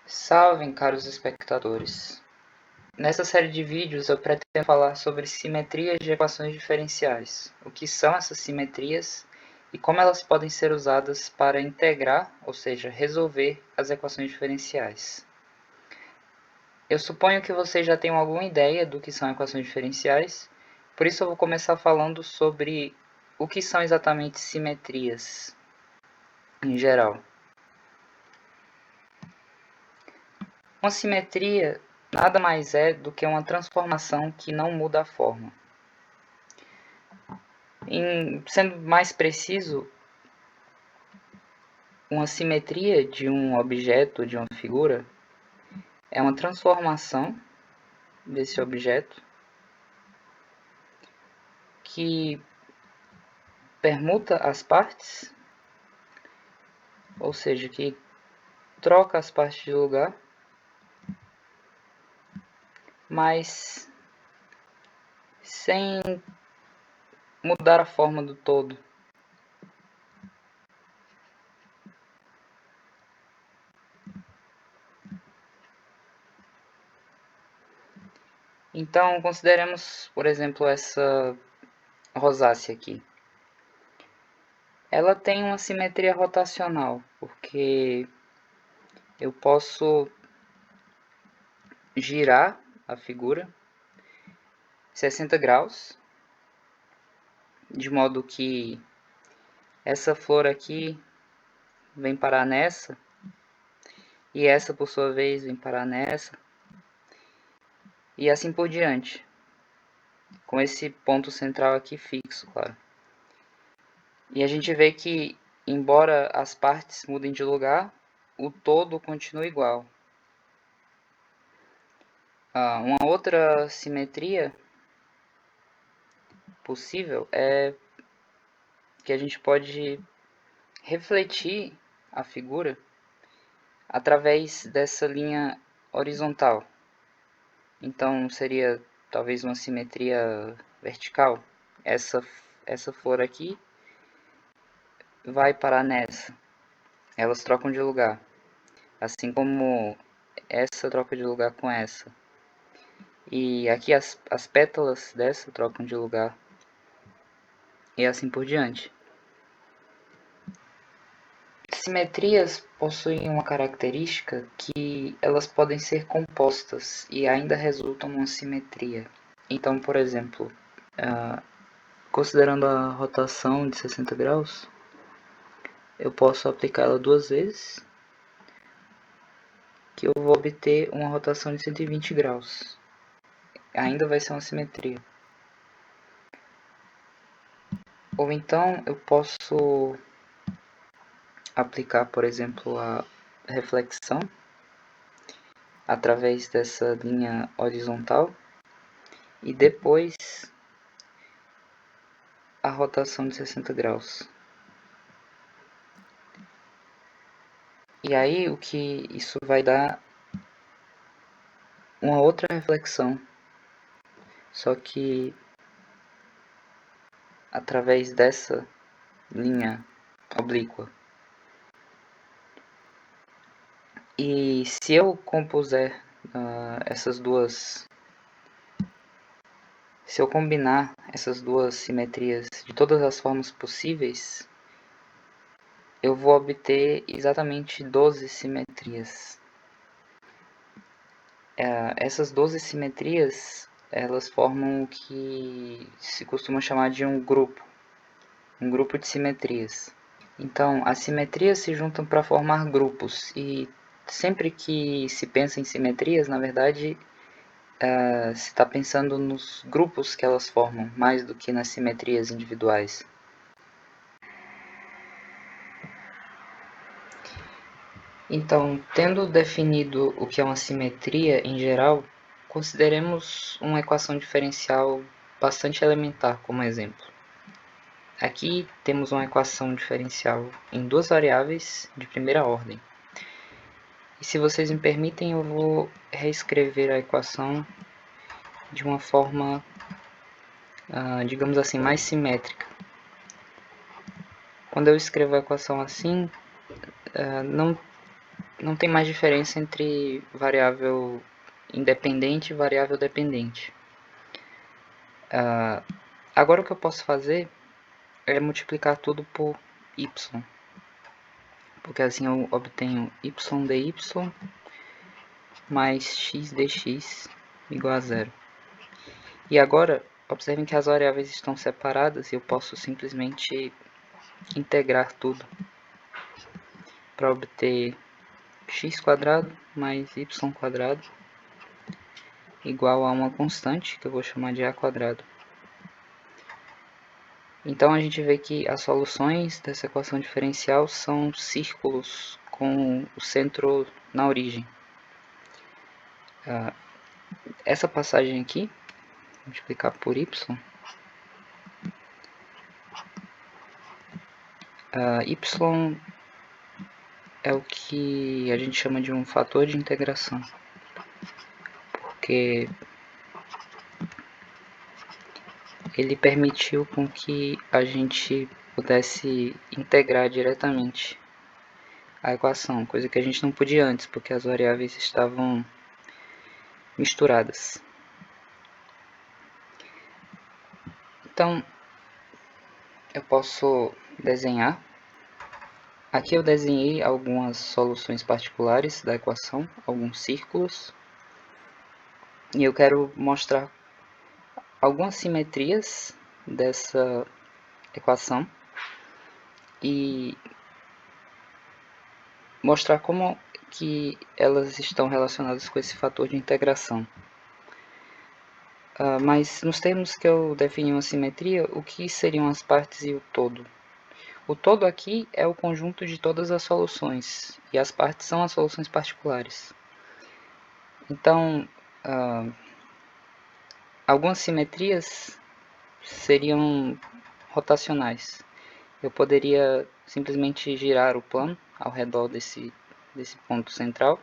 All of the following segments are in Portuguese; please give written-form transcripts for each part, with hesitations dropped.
Salve, caros espectadores! Nessa série de vídeos eu pretendo falar sobre simetrias de equações diferenciais, o que são essas simetrias e como elas podem ser usadas para integrar, ou seja, resolver as equações diferenciais. Eu suponho que vocês já tenham alguma ideia do que são equações diferenciais, por isso eu vou começar falando sobre o que são exatamente simetrias em geral. Uma simetria nada mais é do que uma transformação que não muda a forma. Sendo mais preciso, uma simetria de um objeto, de uma figura, é uma transformação desse objeto que permuta as partes, ou seja, que troca as partes de lugar, mas sem mudar a forma do todo. Então, consideremos, por exemplo, essa rosácea aqui. Ela tem uma simetria rotacional, porque eu posso girar a figura 60 graus, de modo que essa flor aqui vem parar nessa, e essa por sua vez vem parar nessa, e assim por diante, com esse ponto central aqui fixo, claro. E a gente vê que, embora as partes mudem de lugar, o todo continua igual. Uma outra simetria possível é que a gente pode refletir a figura através dessa linha horizontal. Então seria talvez uma simetria vertical. Essa flor aqui vai parar nessa. Elas trocam de lugar. Assim como essa troca de lugar com essa. E aqui as pétalas dessa trocam de lugar. E assim por diante. Simetrias possuem uma característica que elas podem ser compostas e ainda resultam numa simetria. Então, por exemplo, considerando a rotação de 60 graus, eu posso aplicá-la duas vezes, que eu vou obter uma rotação de 120 graus. Ainda vai ser uma simetria. Ou então eu posso aplicar, por exemplo, a reflexão através dessa linha horizontal e depois a rotação de 60 graus. E aí o que isso vai dar uma outra reflexão, só que através dessa linha oblíqua. E se eu compuser se eu combinar essas duas simetrias de todas as formas possíveis, eu vou obter exatamente 12 simetrias. Essas 12 simetrias, elas formam o que se costuma chamar de um grupo de simetrias. Então, as simetrias se juntam para formar grupos, e sempre que se pensa em simetrias, na verdade, se está pensando nos grupos que elas formam, mais do que nas simetrias individuais. Então, tendo definido o que é uma simetria em geral, consideremos uma equação diferencial bastante elementar como exemplo. Aqui temos uma equação diferencial em duas variáveis de primeira ordem. E se vocês me permitem, eu vou reescrever a equação de uma forma, digamos assim, mais simétrica. Quando eu escrevo a equação assim, não tem mais diferença entre variável independente e variável dependente. Agora o que eu posso fazer é multiplicar tudo por y, porque assim eu obtenho y dy mais x dx igual a zero. E agora, observem que as variáveis estão separadas e eu posso simplesmente integrar tudo para obter x² mais y² igual a uma constante, que eu vou chamar de a². Então a gente vê que as soluções dessa equação diferencial são círculos com o centro na origem. Essa passagem aqui, multiplicar por y, y é o que a gente chama de um fator de integração, porque ele permitiu com que a gente pudesse integrar diretamente a equação, coisa que a gente não podia antes, porque as variáveis estavam misturadas. Então, eu posso desenhar. Aqui eu desenhei algumas soluções particulares da equação, alguns círculos, e eu quero mostrar algumas simetrias dessa equação e mostrar como que elas estão relacionadas com esse fator de integração. Mas nos termos que eu defini uma simetria, o que seriam as partes e o todo? O todo aqui é o conjunto de todas as soluções, e as partes são as soluções particulares. Então, algumas simetrias seriam rotacionais. Eu poderia simplesmente girar o plano ao redor desse ponto central,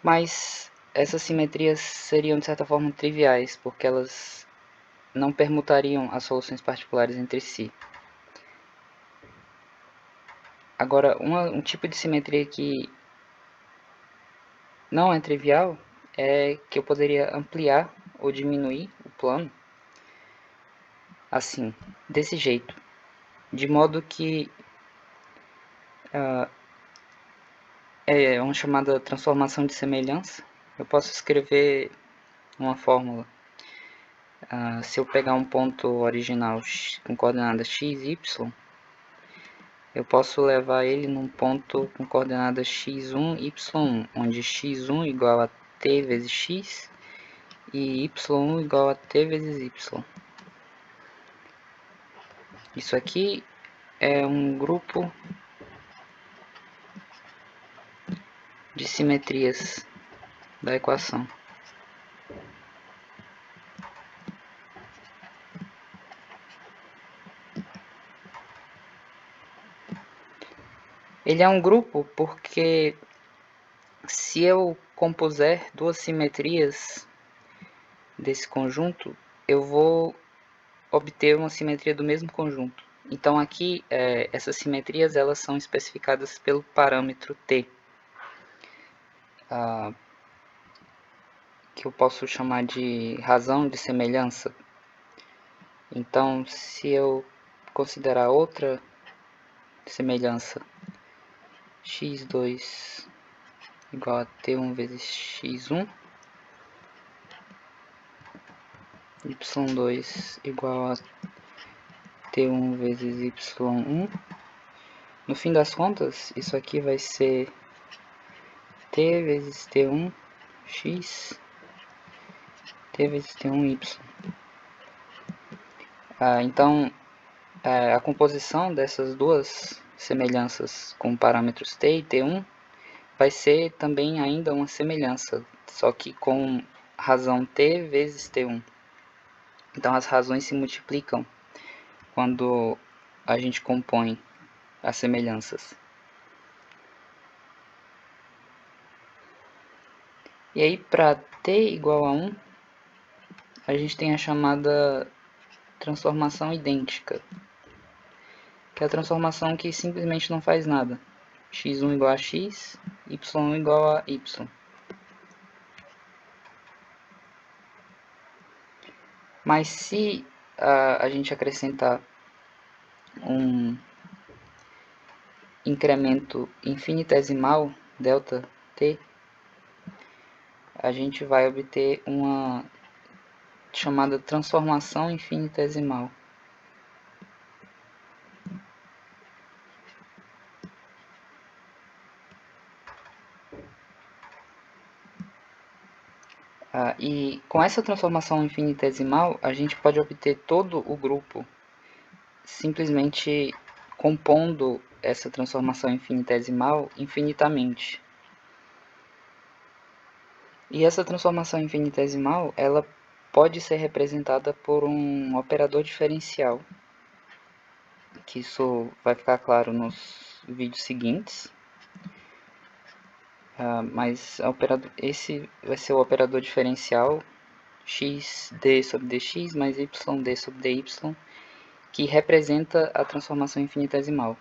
mas essas simetrias seriam de certa forma triviais, porque elas não permutariam as soluções particulares entre si. Agora, um tipo de simetria que não é trivial é que eu poderia ampliar ou diminuir o plano assim, desse jeito, de modo que é uma chamada transformação de semelhança. Eu posso escrever uma fórmula. Se eu pegar um ponto original com coordenadas x, y, eu posso levar ele num ponto com coordenadas x1, y1, onde x1 igual a t vezes x e y1 igual a t vezes y. Isso aqui é um grupo de simetrias da equação. Ele é um grupo porque se eu compuser duas simetrias desse conjunto, eu vou obter uma simetria do mesmo conjunto. Então aqui, essas simetrias elas são especificadas pelo parâmetro t, que eu posso chamar de razão de semelhança. Então, se eu considerar outra semelhança, x2 igual a t1 vezes x1, y2 igual a t1 vezes y1. No fim das contas, isso aqui vai ser t vezes t1 x, t vezes t1 y. Então, a composição dessas duas semelhanças com parâmetros t e t1 vai ser também ainda uma semelhança, só que com razão t vezes t1. Então as razões se multiplicam quando a gente compõe as semelhanças. E aí para t igual a 1, a gente tem a chamada transformação idêntica, que é a transformação que simplesmente não faz nada. x1 igual a x, y1 igual a y. Mas se a gente acrescentar um incremento infinitesimal, ΔT, a gente vai obter uma chamada transformação infinitesimal. E com essa transformação infinitesimal, a gente pode obter todo o grupo simplesmente compondo essa transformação infinitesimal infinitamente. E essa transformação infinitesimal, ela pode ser representada por um operador diferencial, que isso vai ficar claro nos vídeos seguintes. Mas esse vai ser o operador diferencial xd sobre dx mais yd sobre dy, que representa a transformação infinitesimal.